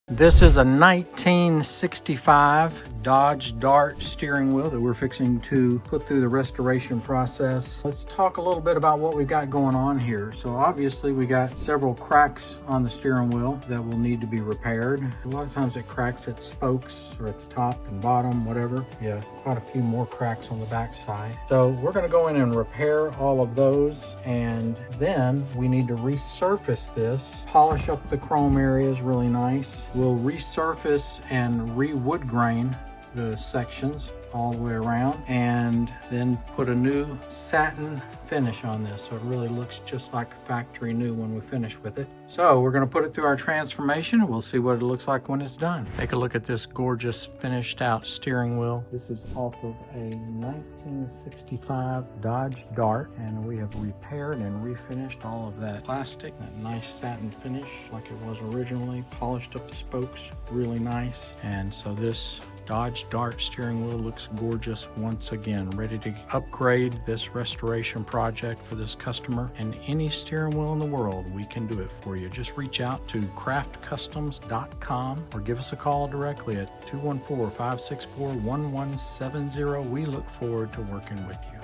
This is a 1965 Dodge Dart steering wheel that we're fixing to put through the restoration process. Let's talk a little bit about what we've got going on here. So obviously we got several cracks on the steering wheel that will need to be repaired. A lot of times it cracks at spokes or at the top and bottom, whatever. Yeah, quite a few more cracks on the back side. So we're gonna go in and repair all of those, and then we need to resurface this, polish up the chrome areas really nice. We'll resurface and re-wood grain the sections all the way around, and then put a new satin finish on this so it really looks just like factory new when we finish with it. So we're going to put it through our transformation and we'll see what it looks like when it's done. Take a look at this gorgeous finished out steering wheel. This is off of a 1965 Dodge Dart, and we have repaired and refinished all of that plastic, that nice satin finish like it was originally, polished up the spokes really nice. And so this Dodge Dart steering wheel looks gorgeous once again, ready to upgrade this restoration project for this customer. And any steering wheel in the world, we can do it for you. Just reach out to craftcustoms.com or give us a call directly at 214-564-1170. We look forward to working with you.